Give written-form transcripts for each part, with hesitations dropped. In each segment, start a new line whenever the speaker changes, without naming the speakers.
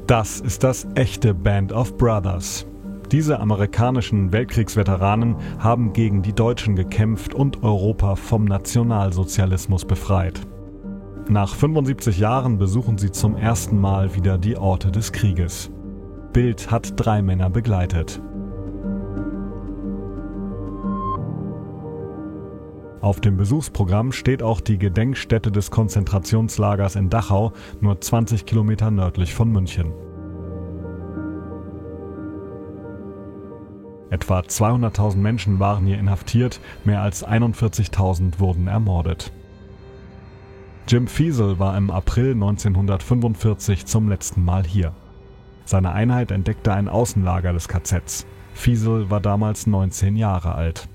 Das ist das echte Band of Brothers. Diese amerikanischen Weltkriegsveteranen haben gegen die Deutschen gekämpft und Europa vom Nationalsozialismus befreit. Nach 75 Jahren besuchen sie zum ersten Mal wieder die Orte des Krieges. Bild hat 3 Männer begleitet. Auf dem Besuchsprogramm steht auch die Gedenkstätte des Konzentrationslagers in Dachau, nur 20 Kilometer nördlich von München. Etwa 200.000 Menschen waren hier inhaftiert, mehr als 41.000 wurden ermordet. Jim Fiesel war im April 1945 zum letzten Mal hier. Seine Einheit entdeckte ein Außenlager des KZs. Fiesel war damals 19 Jahre alt.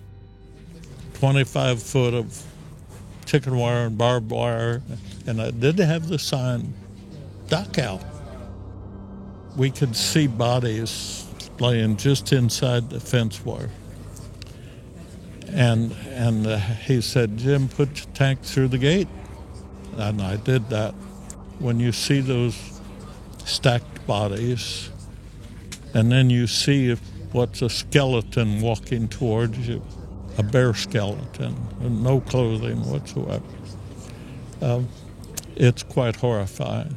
25 foot of chicken wire and barbed wire, and it did have the sign, duck out. We could see bodies laying just inside the fence wire. And he said, Jim, put your tank through the gate. And I did that. When you see those stacked bodies, and then you see what's a skeleton walking towards you, a bare skeleton, and no clothing whatsoever. It's quite horrifying.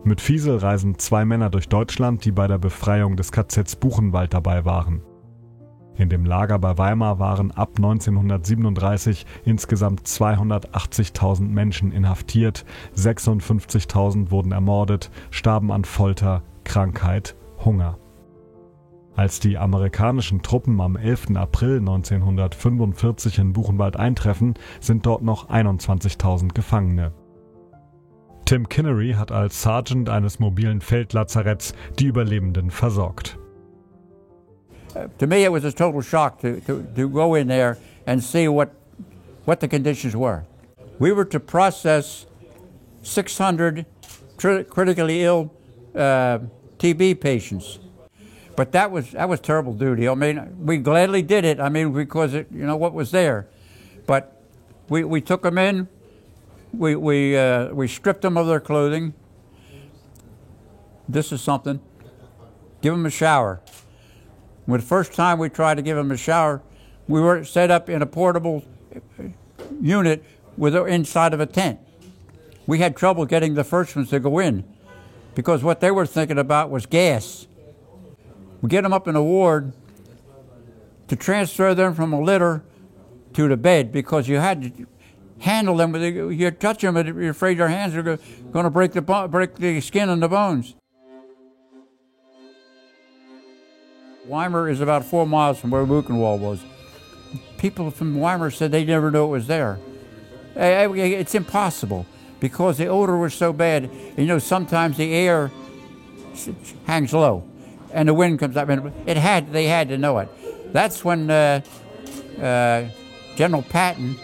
Mit Fiesel reisen 2 Männer durch Deutschland, die bei der Befreiung des KZs Buchenwald dabei waren. In dem Lager bei Weimar waren ab 1937 insgesamt 280.000 Menschen inhaftiert, 56.000 wurden ermordet, starben an Folter, Krankheit, Hunger. Als die amerikanischen Truppen am 11. April 1945 in Buchenwald eintreffen, sind dort noch 21.000 Gefangene. Tim Kinnery hat als Sergeant eines mobilen Feldlazaretts die Überlebenden versorgt.
To me it was a total shock to go in there and see what the conditions were. We were to process 600 critically ill TB patients. But that was terrible duty. I mean, we gladly did it. I mean, because what was there. But we took them in. We stripped them of their clothing. This is something. Give them a shower. When the first time we tried to give them a shower, we were set up in a portable unit inside of a tent. We had trouble getting the first ones to go in because what they were thinking about was gas. We get them up in a ward to transfer them from a litter to the bed because you had to handle them. You touch them, and you're afraid your hands are going to break the skin and the bones. Weimar is about 4 miles from where Buchenwald was. People from Weimar said they never knew it was there. It's impossible because the odor was so bad. Sometimes the air hangs low and the wind comes up. They had to know it. That's when General Patton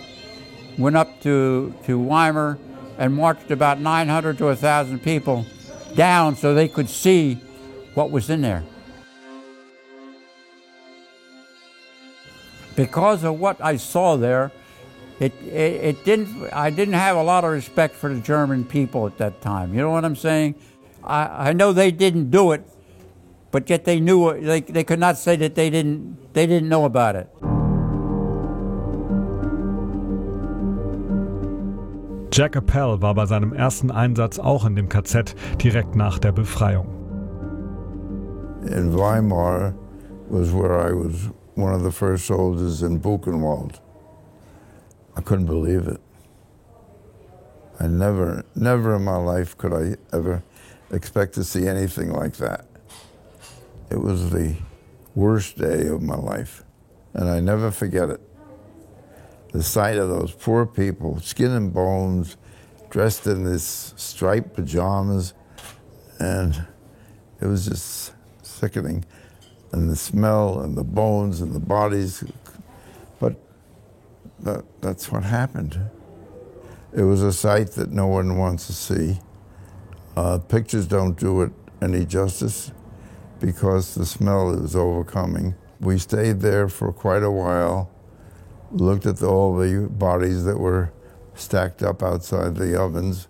went up to Weimar and marched about 900 to 1,000 people down so they could see what was in there. Because of what I saw there, I didn't have a lot of respect for the German people at that time. You know what I'm saying? I know they didn't do it, but yet they knew it. They could not say that they didn't know about it.
Jack Appel war bei seinem ersten Einsatz auch in dem KZ direkt nach der Befreiung.
In Weimar was where I was one of the first soldiers in Buchenwald. I couldn't believe it. I never in my life could I ever expect to see anything like that. It was the worst day of my life, and I never forget it. The sight of those poor people, skin and bones, dressed in this striped pajamas, and it was just sickening. And the smell and the bones and the bodies, but that's what happened. It was a sight that no one wants to see. Pictures don't do it any justice because the smell is overcoming. We stayed there for quite a while, looked at all the bodies that were stacked up outside the ovens.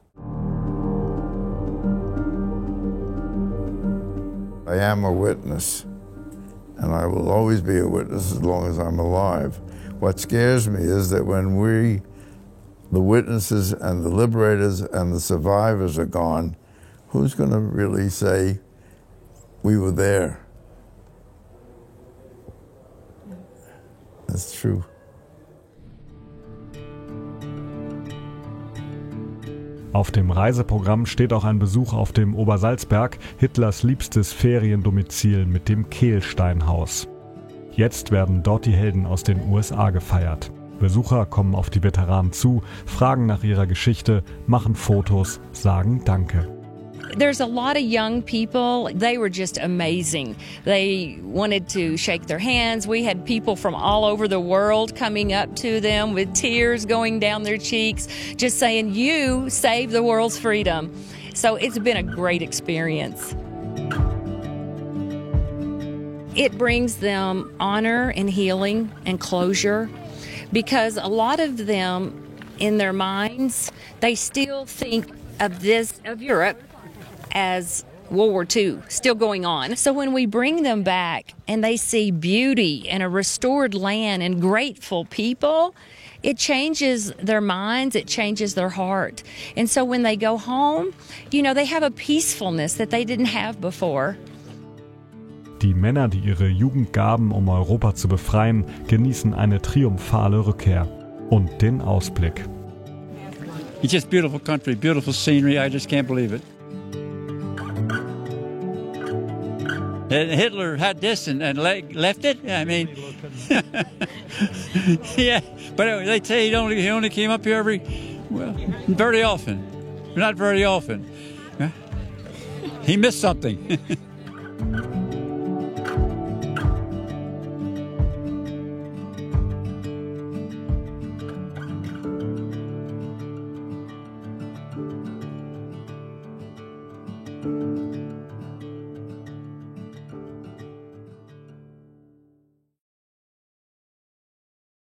I am a witness, and I will always be a witness as long as I'm alive. What scares me is that when the witnesses and the liberators and the survivors are gone, who's going to really say, we were there? That's true.
Auf dem Reiseprogramm steht auch ein Besuch auf dem Obersalzberg, Hitlers liebstes Feriendomizil mit dem Kehlsteinhaus. Jetzt werden dort die Helden aus den USA gefeiert. Besucher kommen auf die Veteranen zu, fragen nach ihrer Geschichte, machen Fotos, sagen Danke.
There's a lot of young people. They were just amazing. They wanted to shake their hands. We had people from all over the world coming up to them with tears going down their cheeks, just saying, you saved the world's freedom. So it's been a great experience. It brings them honor and healing and closure because a lot of them, in their minds, they still think of Europe as World War II still going on. So when we bring them back and they see beauty and a restored land and grateful people, it changes their minds, it changes their heart. And so when they go home, they have a peacefulness that they didn't have before.
Die Männer, die ihre Jugend gaben, um Europa zu befreien, genießen eine triumphale Rückkehr und den Ausblick.
It's just beautiful country, beautiful scenery. I just can't believe it. And Hitler had this and left it. I mean, yeah. But they say he only came up here very often. Not very often. He missed something.